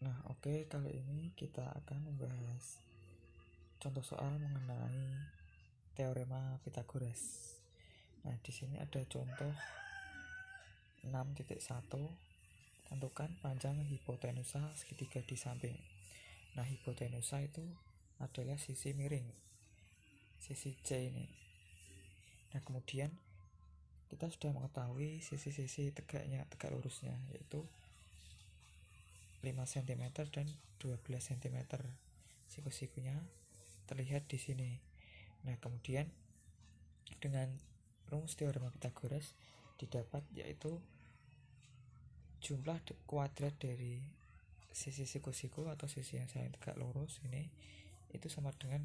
Nah, oke, kali ini kita akan membahas contoh soal mengenai teorema Pythagoras. Nah, di sini ada contoh 6.1. Tentukan panjang hipotenusa segitiga di samping. Nah, hipotenusa itu adalah sisi miring, sisi C ini. Nah, kemudian kita sudah mengetahui sisi-sisi tegak lurusnya, yaitu 5 cm dan 12 cm. Siku-sikunya terlihat di sini. Nah, kemudian dengan rumus teorema Pythagoras didapat, yaitu jumlah kuadrat dari sisi siku-siku atau sisi yang saling tegak lurus ini itu sama dengan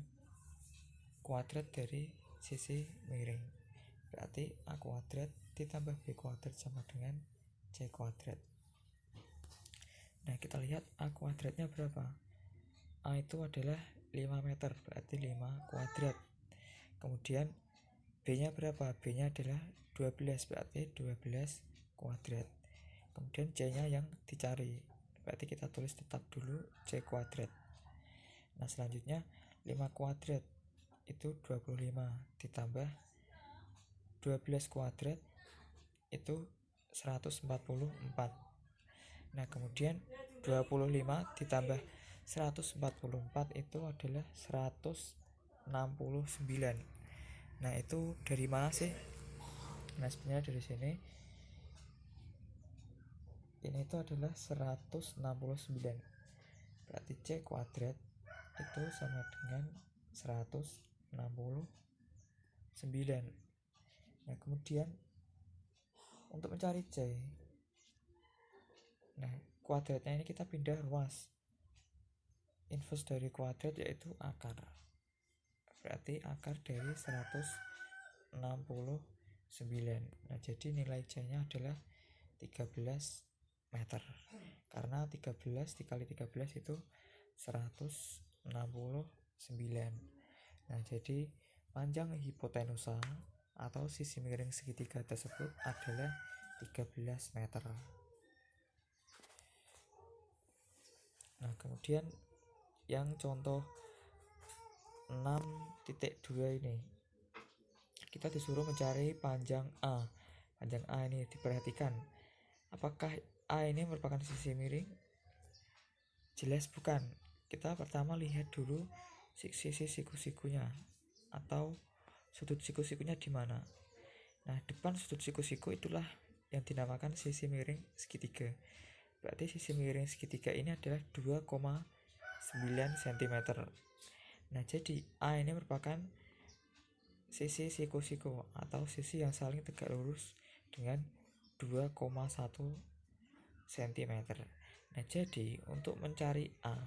kuadrat dari sisi miring. Berarti A kuadrat ditambah B kuadrat sama dengan C kuadrat. Nah, kita lihat A kuadratnya berapa? A itu adalah 5 meter, berarti 5 kuadrat. Kemudian B-nya berapa? B-nya adalah 12, berarti 12 kuadrat. Kemudian C-nya yang dicari, berarti kita tulis tetap dulu C kuadrat. Nah, selanjutnya 5 kuadrat itu 25 ditambah 12 kuadrat itu 144. Nah, kemudian 25 ditambah 144 itu adalah 169. Nah, itu dari mana sih? Nah, sebenarnya dari sini. Ini itu adalah 169. Berarti C kuadrat itu sama dengan 169. Nah, kemudian untuk mencari C, nah kuadratnya ini kita pindah ruas. Inverse dari kuadrat yaitu akar. Berarti akar dari 169. Nah, jadi nilai C-nya adalah 13 meter. Karena 13 dikali 13 itu 169. Nah, jadi panjang hipotenusa atau sisi miring segitiga tersebut adalah 13 meter. Nah, kemudian yang contoh 6.2 ini kita disuruh mencari panjang A. Panjang A ini diperhatikan, apakah A ini merupakan sisi miring? Jelas bukan. Kita pertama lihat dulu sisi siku-sikunya atau sudut siku-sikunya di mana. Nah, depan sudut siku-siku itulah yang dinamakan sisi miring segitiga. Berarti sisi miring segitiga ini adalah 2,9 cm. Nah, jadi A ini merupakan sisi siku-siku atau sisi yang saling tegak lurus dengan 2,1 cm. Nah, jadi untuk mencari A,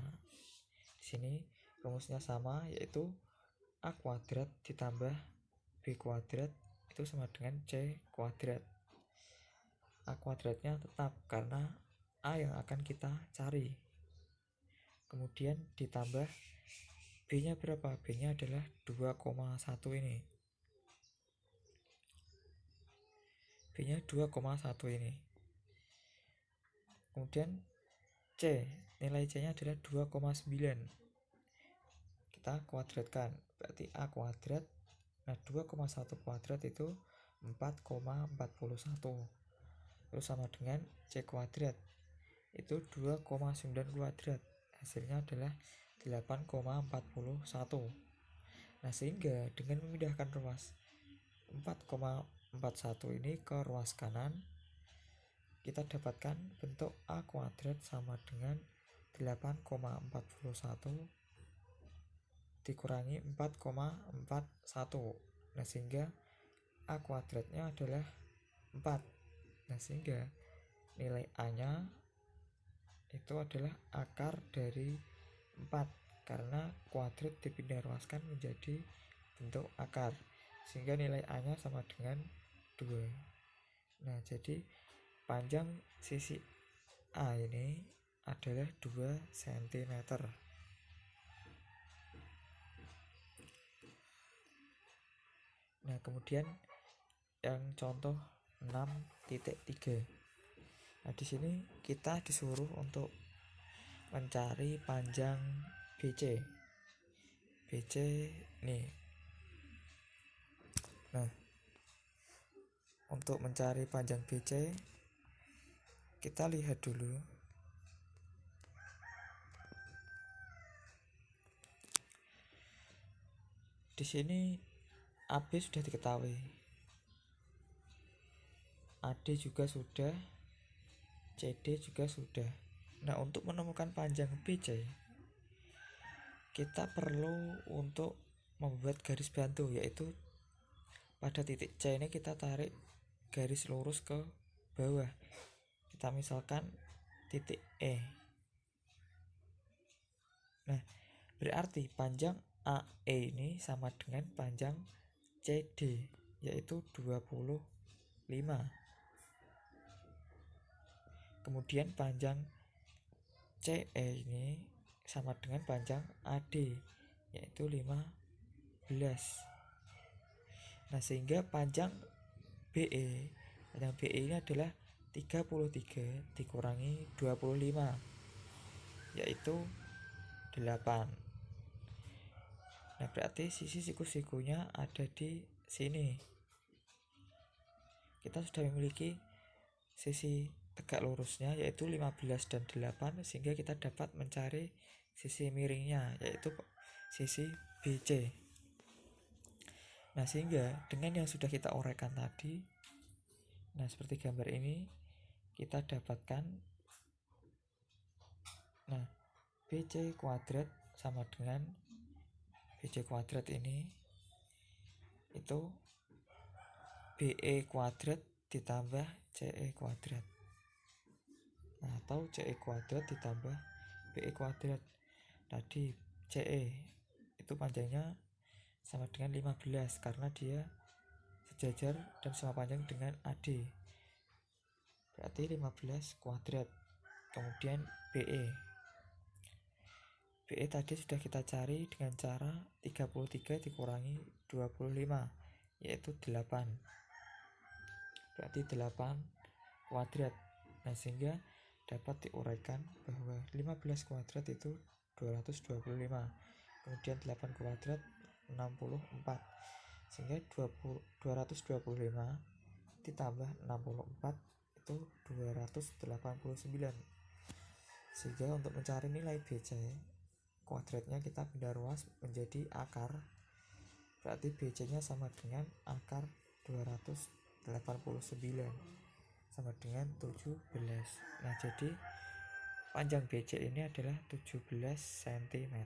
di sini rumusnya sama, yaitu A kuadrat ditambah B kuadrat itu sama dengan C kuadrat. A kuadratnya tetap karena A yang akan kita cari. Kemudian ditambah B-nya berapa? B-nya adalah 2,1 ini. B-nya 2,1 ini. Kemudian C, nilai C-nya adalah 2,9. Kita kuadratkan, berarti A kuadrat. Nah, 2,1 kuadrat itu 4,41. Terus sama dengan C kuadrat itu 2,9 kuadrat. Hasilnya adalah 8,41. Nah, sehingga dengan memindahkan ruas 4,41 ini ke ruas kanan, kita dapatkan bentuk A kuadrat sama dengan 8,41 dikurangi 4,41. Nah, sehingga A kuadratnya adalah 4. Nah, sehingga nilai A-nya itu adalah akar dari 4 karena kuadrat dipindah ruaskan menjadi bentuk akar, sehingga nilai A-nya sama dengan 2. Nah, jadi panjang sisi A ini adalah 2 cm. Nah, kemudian yang contoh 6.3. Nah, di sini kita disuruh untuk mencari panjang BC. BC nih. Nah, untuk mencari panjang BC kita lihat dulu. Di sini AB sudah diketahui, AD juga sudah, CD juga sudah. Nah, untuk menemukan panjang BC kita perlu untuk membuat garis bantu, yaitu pada titik C ini kita tarik garis lurus ke bawah. Kita misalkan titik E. Nah, berarti panjang AE ini sama dengan panjang CD, yaitu 25. Kemudian panjang CE ini sama dengan panjang AD, yaitu 15. Nah, sehingga panjang BE ini adalah 33 dikurangi 25, yaitu 8. Nah, berarti sisi siku-sikunya ada di sini. Kita sudah memiliki sisi tegak lurusnya, yaitu 15 dan 8, sehingga kita dapat mencari sisi miringnya, yaitu sisi BC. Nah, sehingga dengan yang sudah kita uraikan tadi, nah seperti gambar ini, kita dapatkan, nah BC kuadrat sama dengan BC kuadrat ini itu BE kuadrat ditambah CE kuadrat. Nah, atau CE kuadrat ditambah BE kuadrat. Tadi CE itu panjangnya sama dengan 15 karena dia sejajar dan sama panjang dengan AD. Berarti 15 kuadrat. Kemudian BE tadi sudah kita cari dengan cara 33 dikurangi 25, yaitu 8. Berarti 8 kuadrat. Nah, sehingga dapat diuraikan bahwa 15 kuadrat itu 225. Kemudian 8 kuadrat 64. Sehingga 225 ditambah 64 itu 289. Sehingga untuk mencari nilai BC kuadratnya kita pindah ruas menjadi akar. Berarti BC nya sama dengan akar 289 sama dengan 17. Nah, jadi panjang BC ini adalah 17 cm.